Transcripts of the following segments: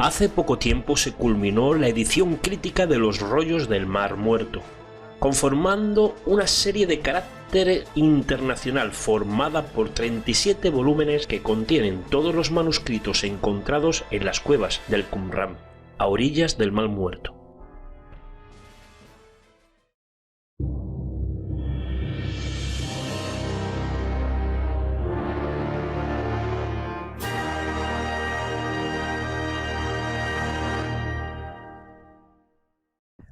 Hace poco tiempo se culminó la edición crítica de Los rollos del Mar Muerto, conformando una serie de carácter internacional formada por 37 volúmenes que contienen todos los manuscritos encontrados en las cuevas del Qumran, a orillas del Mar Muerto.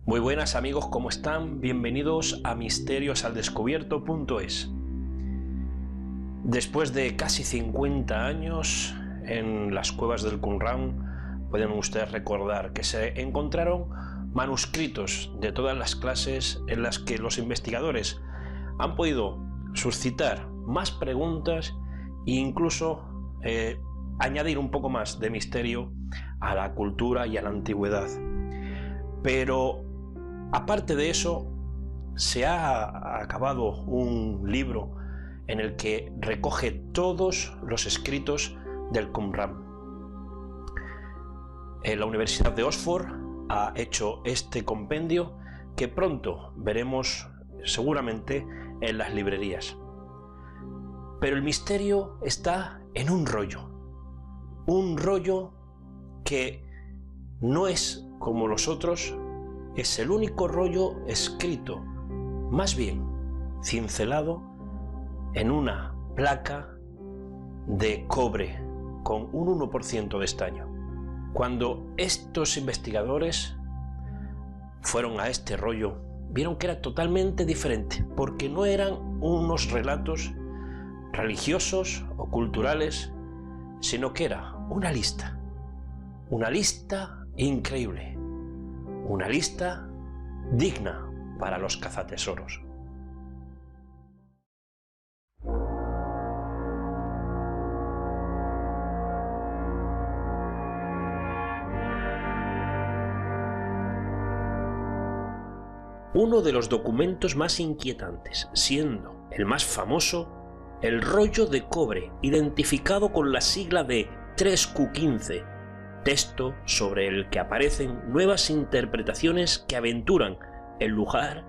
Muy buenas amigos, ¿cómo están? Bienvenidos a misteriosaldescubierto.es. Después de casi 50 años en las cuevas del Qumran, pueden ustedes recordar que se encontraron manuscritos de todas las clases en las que los investigadores han podido suscitar más preguntas e incluso añadir un poco más de misterio a la cultura y a la antigüedad. Pero aparte de eso, se ha acabado un libro en el que recoge todos los escritos del Qumran. La Universidad de Oxford ha hecho este compendio que pronto veremos seguramente en las librerías. Pero el misterio está en un rollo que no es como los otros. Es el único rollo escrito, más bien cincelado, en una placa de cobre con un 1% de estaño. Cuando estos investigadores fueron a este rollo, vieron que era totalmente diferente, porque no eran unos relatos religiosos o culturales, sino que era una lista increíble. Una lista digna para los cazatesoros. Uno de los documentos más inquietantes, siendo el más famoso, el rollo de cobre, identificado con la sigla de 3Q15, texto sobre el que aparecen nuevas interpretaciones que aventuran el lugar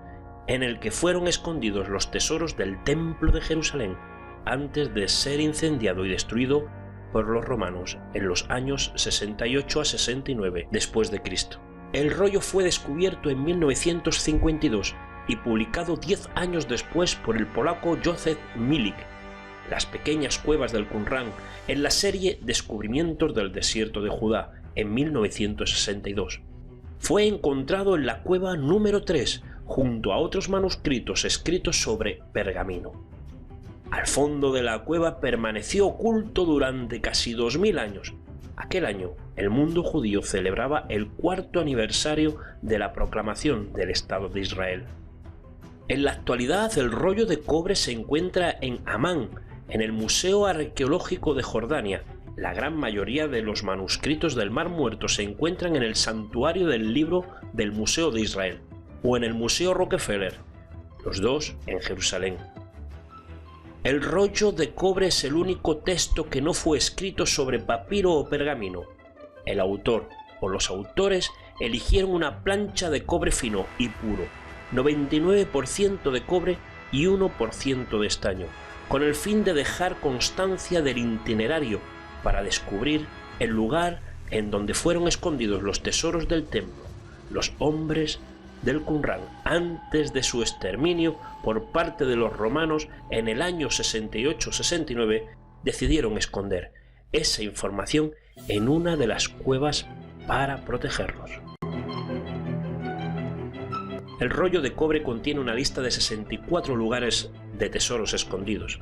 en el que fueron escondidos los tesoros del Templo de Jerusalén antes de ser incendiado y destruido por los romanos en los años 68 a 69 después de Cristo. El rollo fue descubierto en 1952 y publicado 10 años después por el polaco Józef Milik, Las pequeñas cuevas del Qumran, en la serie Descubrimientos del desierto de Judá, en 1962. Fue encontrado en la cueva número 3, junto a otros manuscritos escritos sobre pergamino. Al fondo de la cueva permaneció oculto durante casi 2000 años. Aquel año, el mundo judío celebraba el 4º aniversario de la proclamación del Estado de Israel. En la actualidad, el rollo de cobre se encuentra en Amán, en el Museo Arqueológico de Jordania. La gran mayoría de los manuscritos del Mar Muerto se encuentran en el Santuario del Libro del Museo de Israel o en el Museo Rockefeller, los dos en Jerusalén. El rollo de cobre es el único texto que no fue escrito sobre papiro o pergamino. El autor o los autores eligieron una plancha de cobre fino y puro, 99% de cobre y 1% de estaño, con el fin de dejar constancia del itinerario para descubrir el lugar en donde fueron escondidos los tesoros del templo. Los hombres del Qumran, antes de su exterminio por parte de los romanos en el año 68-69, decidieron esconder esa información en una de las cuevas para protegerlos. El rollo de cobre contiene una lista de 64 lugares de tesoros escondidos.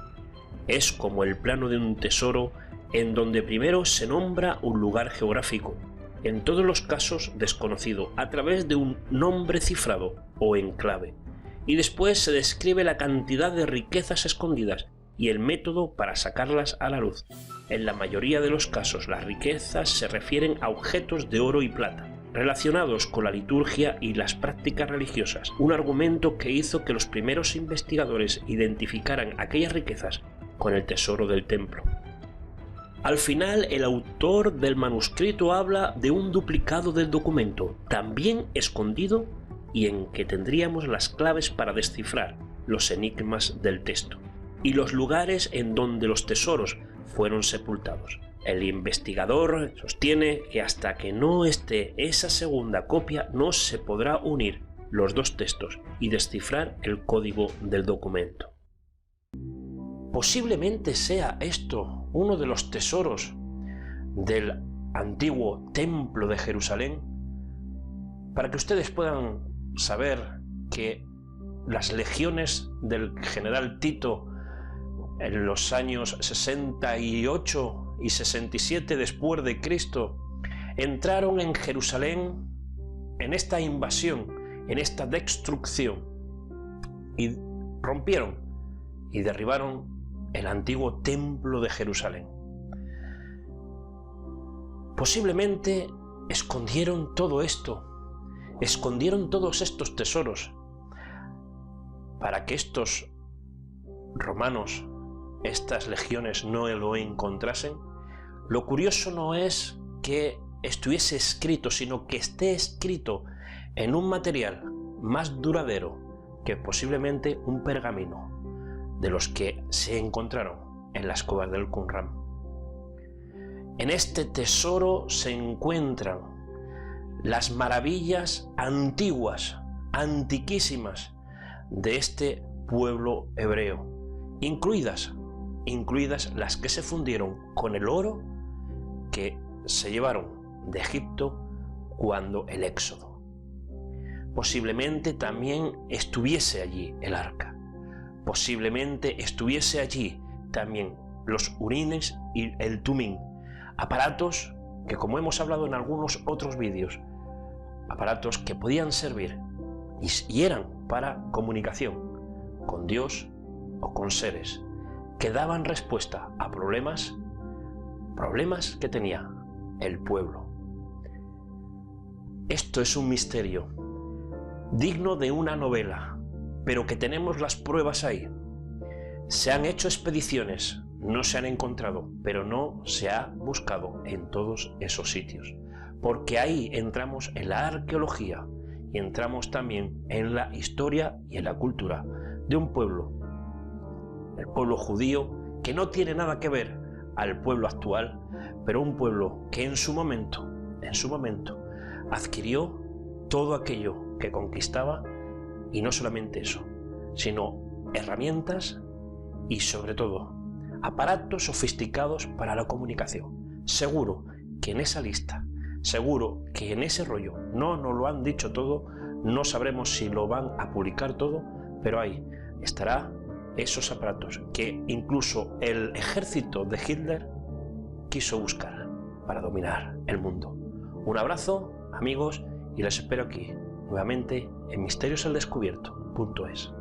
Es como el plano de un tesoro en donde primero se nombra un lugar geográfico, en todos los casos desconocido, a través de un nombre cifrado o en clave, y después se describe la cantidad de riquezas escondidas y el método para sacarlas a la luz. En la mayoría de los casos las riquezas se refieren a objetos de oro y plata, relacionados con la liturgia y las prácticas religiosas, un argumento que hizo que los primeros investigadores identificaran aquellas riquezas con el tesoro del templo. Al final, el autor del manuscrito habla de un duplicado del documento, también escondido, y en que tendríamos las claves para descifrar los enigmas del texto y los lugares en donde los tesoros fueron sepultados. El investigador sostiene que hasta que no esté esa segunda copia no se podrá unir los dos textos y descifrar el código del documento. Posiblemente sea esto uno de los tesoros del antiguo templo de Jerusalén, para que ustedes puedan saber que las legiones del general Tito en los años 68 y 67 después de Cristo entraron en Jerusalén en esta invasión, en esta destrucción, y rompieron y derribaron el antiguo templo de Jerusalén. Posiblemente escondieron todo esto, escondieron todos estos tesoros para que estos romanos, estas legiones, no lo encontrasen. Lo curioso no es que estuviese escrito, sino que esté escrito en un material más duradero que posiblemente un pergamino de los que se encontraron en las cuevas del Qumran. En este tesoro se encuentran las maravillas antiguas, antiquísimas de este pueblo hebreo, incluidas las que se fundieron con el oro que se llevaron de Egipto cuando el Éxodo. Posiblemente también estuviese allí el arca. Posiblemente estuviese allí también los urines y el tumín, aparatos que, como hemos hablado en algunos otros vídeos, aparatos que podían servir y eran para comunicación con Dios o con seres, que daban respuesta a problemas que tenía el pueblo. Esto es un misterio digno de una novela, pero que tenemos las pruebas ahí. Se han hecho expediciones, no se han encontrado, pero no se ha buscado en todos esos sitios, porque ahí entramos en la arqueología y entramos también en la historia y en la cultura de un pueblo, el pueblo judío, que no tiene nada que ver al pueblo actual, pero un pueblo que en su momento adquirió todo aquello que conquistaba, y no solamente eso, sino herramientas y sobre todo aparatos sofisticados para la comunicación. Seguro que en esa lista, seguro que en ese rollo no nos lo han dicho todo, no sabremos si lo van a publicar todo, pero ahí estará esos aparatos que incluso el ejército de Hitler quiso buscar para dominar el mundo. Un abrazo, amigos, y les espero aquí nuevamente en misteriosaldescubierto.es.